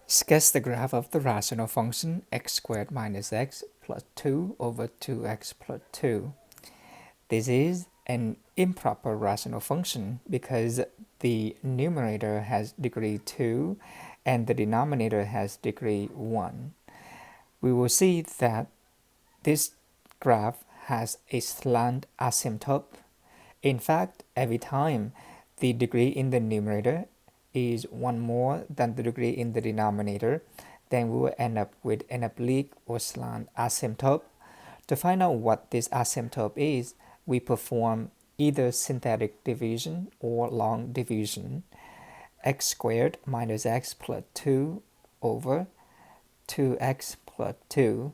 Sketch the graph of the rational function x squared minus x plus 2 over 2x plus 2. This is an improper rational function because the numerator has degree 2 and the denominator has degree 1. We will see that this graph has a slant asymptote. In fact, every time the degree in the numerator is 1 more than the degree in the denominator, then we will end up with an oblique or slant asymptote. To find out what this asymptote is, we perform either synthetic division or long division. X squared minus x plus 2 over 2x plus 2.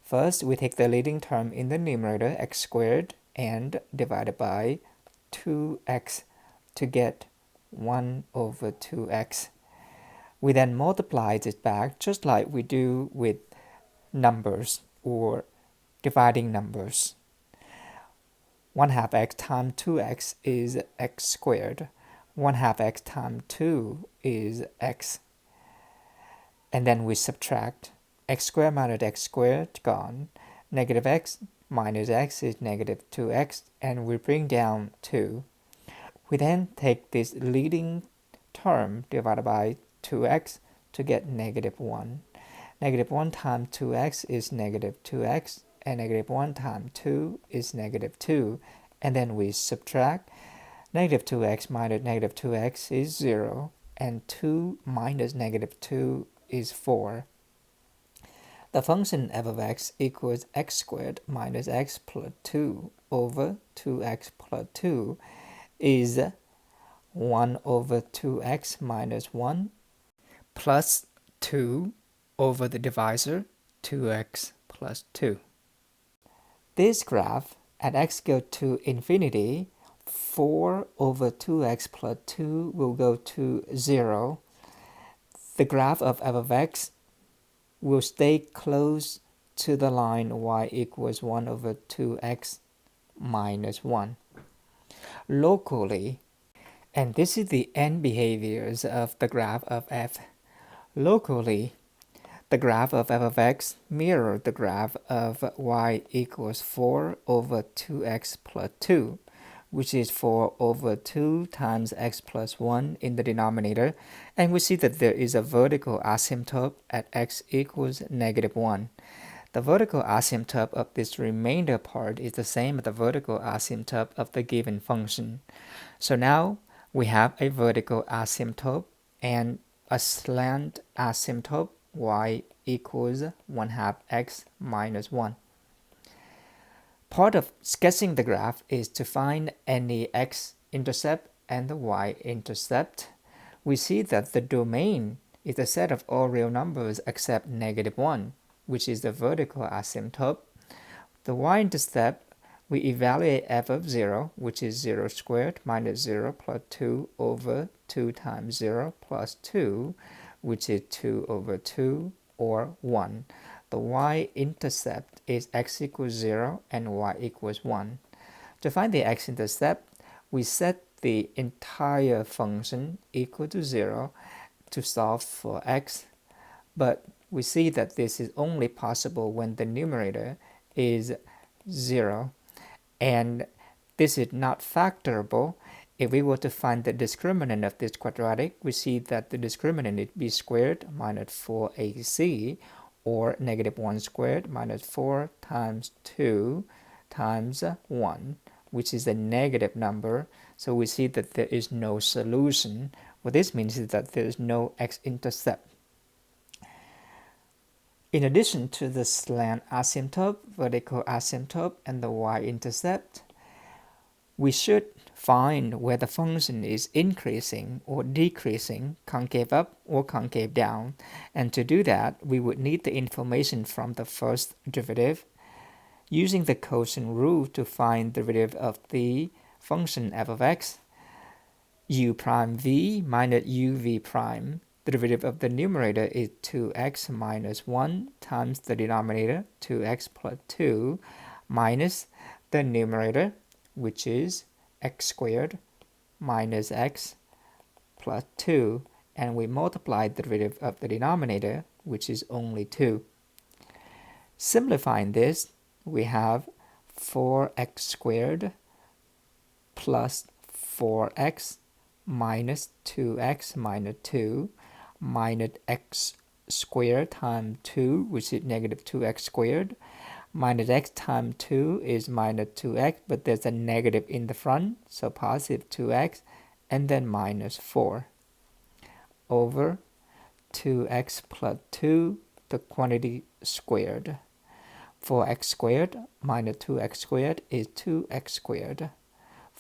First, we take the leading term in the numerator, x squared, and divide it by 2x to get 1 over 2x. We then multiply this back just like we do with numbers or dividing numbers. 1/2 x times 2x is x squared. 1/2 x times 2 is x. And then we subtract. X squared minus x squared gone. Negative x minus x is negative 2x, and we bring down 2. We then take this leading term divided by 2x to get negative 1. Negative 1 times 2x is negative 2x, and negative 1 times 2 is negative 2. And then we subtract. Negative 2x minus negative 2x is 0, and 2 minus negative 2 is 4. The function f of x equals x squared minus x plus 2 over 2x plus 2 is 1 over 2x minus 1 plus 2 over the divisor 2x plus 2. This graph at x goes to infinity, 4 over 2x plus 2 will go to 0. The graph of f of x will stay close to the line y equals 1 over 2x minus 1. Locally, and this is the end behaviors of the graph of f. Locally, the graph of f of x mirrors the graph of y equals 4 over 2x plus 2, which is 4 over 2 times x plus 1 in the denominator, and we see that there is a vertical asymptote at x equals negative 1. The vertical asymptote of this remainder part is the same as the vertical asymptote of the given function. So now we have a vertical asymptote and a slant asymptote y equals 1/2 x minus 1. Part of sketching the graph is to find any x-intercept and the y-intercept. We see that the domain is a set of all real numbers except negative 1, which is the vertical asymptote. The y-intercept, we evaluate f of 0, which is 0 squared minus 0 plus 2 over 2 times 0 plus 2, which is 2 over 2 or 1. The y-intercept is x equals 0 and y equals 1. To find the x-intercept, we set the entire function equal to 0 to solve for x, but we see that this is only possible when the numerator is 0, and this is not factorable. If we were to find the discriminant of this quadratic, we see that the discriminant is b squared minus 4ac, or negative 1 squared minus 4 times 2 times 1, which is a negative number. So we see that there is no solution. What this means is that there is no x-intercept. In addition to the slant asymptote, vertical asymptote, and the y-intercept, we should find where the function is increasing or decreasing, concave up or concave down. And to do that, we would need the information from the first derivative, using the quotient rule to find the derivative of the function f of x, u prime v minus uv prime. The derivative of the numerator is 2x minus 1 times the denominator, 2x plus 2, minus the numerator, which is x squared minus x plus 2, and we multiply the derivative of the denominator, which is only 2. Simplifying this, we have 4x squared plus 4x minus 2x minus 2 minus x squared times 2, which is negative 2x squared, minus x times 2 is minus 2x, but there's a negative in the front, so positive 2x, and then minus 4 over 2x plus 2, the quantity squared. 4x squared minus 2x squared is 2x squared.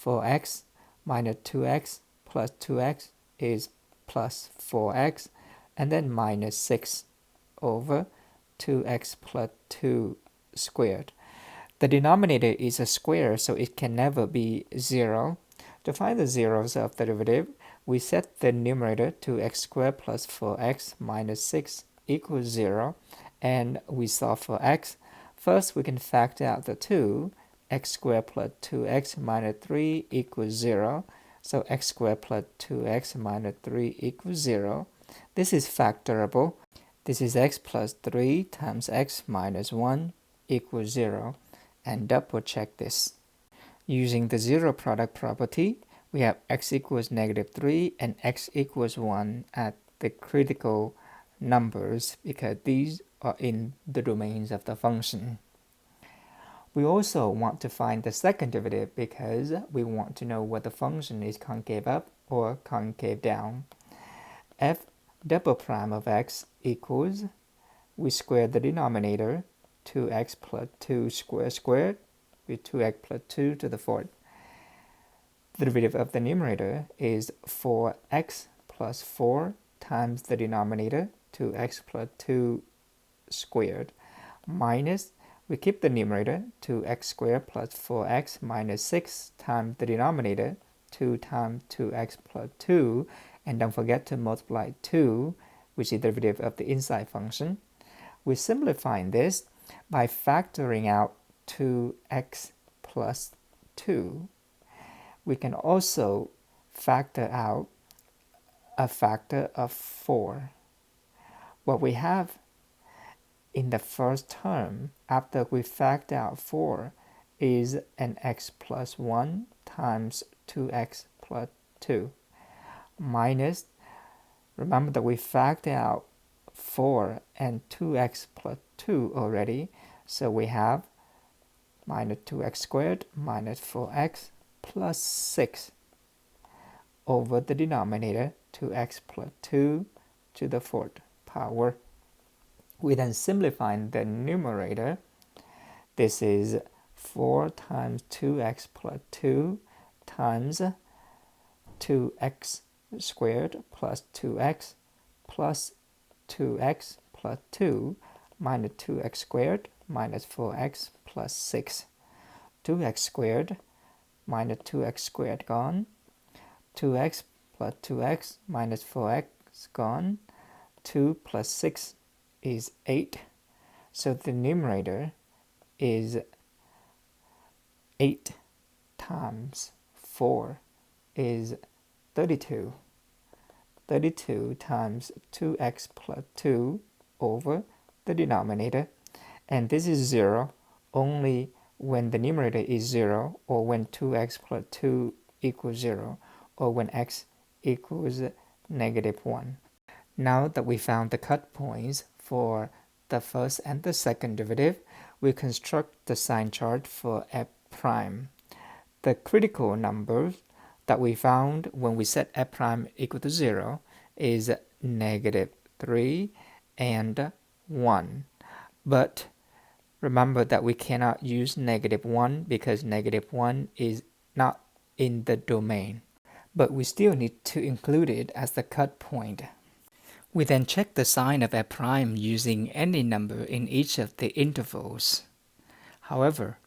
4x minus 2x plus 2x is plus 4x, and then minus 6 over 2x plus 2 squared. The denominator is a square, so it can never be 0. To find the zeros of the derivative, we set the numerator to x squared plus 4x minus 6 equals 0, and we solve for x. First, we can factor out the 2. X squared plus 2x minus 3 equals 0. So x squared plus 2x minus 3 equals 0. This is factorable. This is x plus 3 times x minus 1 equals 0. And double check this. Using the zero product property, we have x equals negative 3 and x equals 1 at the critical numbers because these are in the domains of the function. We also want to find the second derivative because we want to know whether the function is concave up or concave down. F double prime of x equals, we square the denominator, 2x plus 2 squared with 2x plus 2 to the fourth. The derivative of the numerator is 4x plus 4 times the denominator, 2x plus 2 squared, minus, we keep the numerator, 2x squared plus 4x minus 6 times the denominator, 2 times 2x plus 2, and don't forget to multiply 2, which is the derivative of the inside function. We're simplifying this by factoring out 2x plus 2. We can also factor out a factor of 4. What we have in the first term, after we factor out 4, is an x plus 1 times 2x plus 2, minus, remember that we factor out 4 and 2x plus 2 already, so we have minus 2x squared minus 4x plus 6 over the denominator, 2x plus 2 to the fourth power. We then simplify the numerator. This is 4 times 2x plus 2 times 2x squared plus 2x plus 2x plus 2 minus 2x squared minus 4x plus 6. 2x squared minus 2x squared gone. 2x plus 2x minus 4x gone. 2 plus 6 is 8. So the numerator is 8 times 4 is 32. 32 times 2x plus 2 over the denominator. And this is 0 only when the numerator is 0 or when 2x plus 2 equals 0 or when x equals negative 1. Now that we found the cut points for the first and the second derivative, we construct the sign chart for f prime. The critical numbers that we found when we set f prime equal to 0 is negative 3 and 1. But remember that we cannot use negative 1 because negative 1 is not in the domain. But we still need to include it as the cut point. We then check the sign of f prime using any number in each of the intervals. However,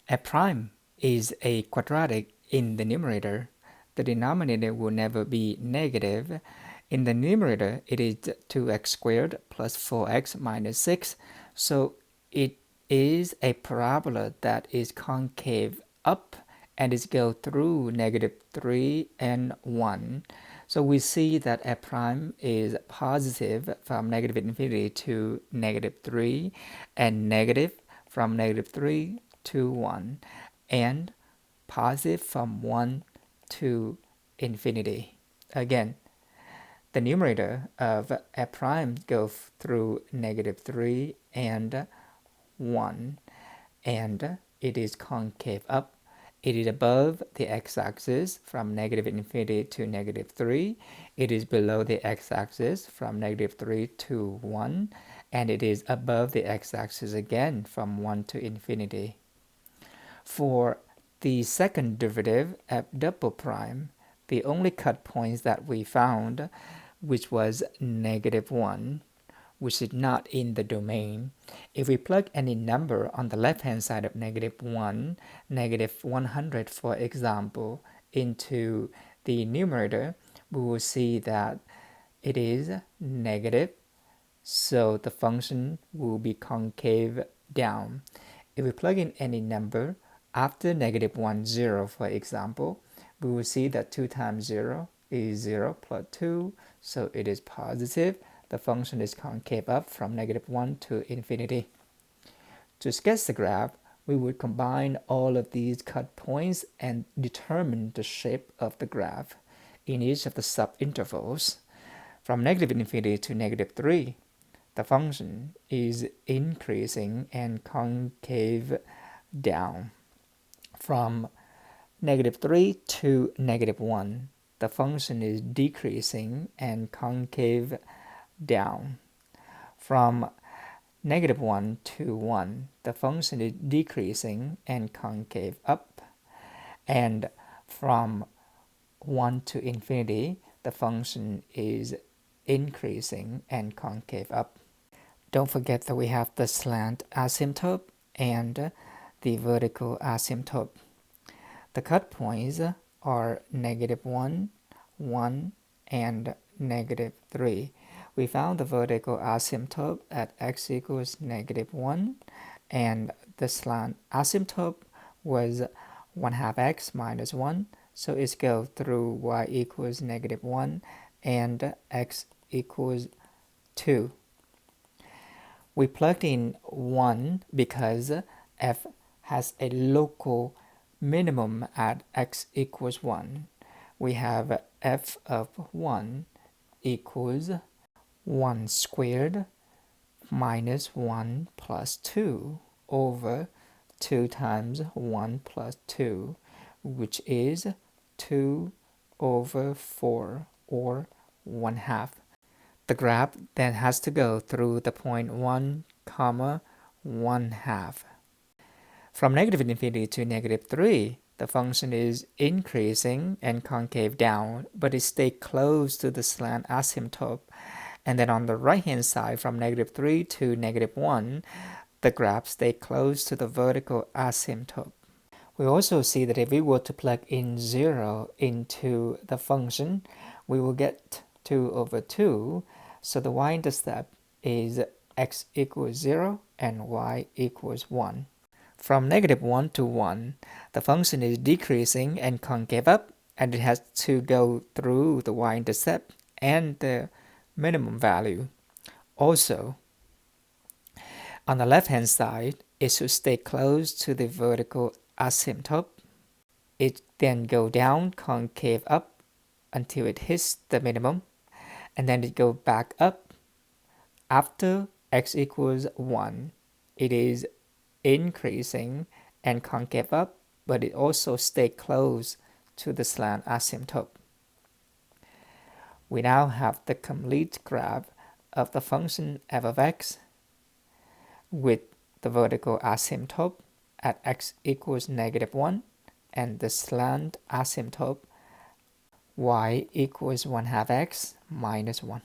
f prime is a quadratic in the numerator. The denominator will never be negative. In the numerator, it is 2x squared plus 4x minus 6. So it is a parabola that is concave up and is go through negative 3 and 1. So we see that f prime is positive from negative infinity to negative 3, and negative from negative 3 to 1, and positive from 1 to infinity. Again, the numerator of f prime goes through negative 3 and 1, and it is concave up. It is above the x-axis from negative infinity to negative 3. It is below the x-axis from negative 3 to 1. And it is above the x-axis again from 1 to infinity. For the second derivative, f double prime, the only cut points that we found, which was negative 1, which is not in the domain. If we plug any number on the left-hand side of negative 1, negative 100 for example, into the numerator, we will see that it is negative, so the function will be concave down. If we plug in any number after negative 1, 0 for example, we will see that 2 times 0 is 0 plus 2, so it is positive. The function is concave up from negative 1 to infinity. To sketch the graph, we would combine all of these cut points and determine the shape of the graph in each of the subintervals. From negative infinity to negative 3, the function is increasing and concave down. From negative 3 to negative 1, the function is decreasing and concave down. From negative 1 to 1, the function is decreasing and concave up. And from 1 to infinity, the function is increasing and concave up. Don't forget that we have the slant asymptote and the vertical asymptote. The cut points are negative 1, 1, and negative 3. We found the vertical asymptote at x equals negative 1, and the slant asymptote was 1/2 x minus 1, so it's go through y equals negative 1 and x equals 2. We plugged in 1 because f has a local minimum at x equals 1. We have f of 1 equals 1 squared minus 1 plus 2 over 2 times 1 plus 2, which is 2 over 4, or 1/2. The graph then has to go through the point 1, 1/2. From negative infinity to negative 3, the function is increasing and concave down, but it stays close to the slant asymptote. And then on the right-hand side, from negative 3 to negative 1, the graph stays close to the vertical asymptote. We also see that if we were to plug in 0 into the function, we will get 2 over 2. So the y-intercept is x equals 0 and y equals 1. From negative 1 to 1, the function is decreasing and concave up, and it has to go through the y-intercept and the minimum value. Also, on the left-hand side, it should stay close to the vertical asymptote. It then go down, concave up, until it hits the minimum, and then it go back up. After x equals 1, it is increasing and concave up, but it also stay close to the slant asymptote. We now have the complete graph of the function f of x with the vertical asymptote at x equals negative 1 and the slant asymptote y equals 1/2 x minus 1.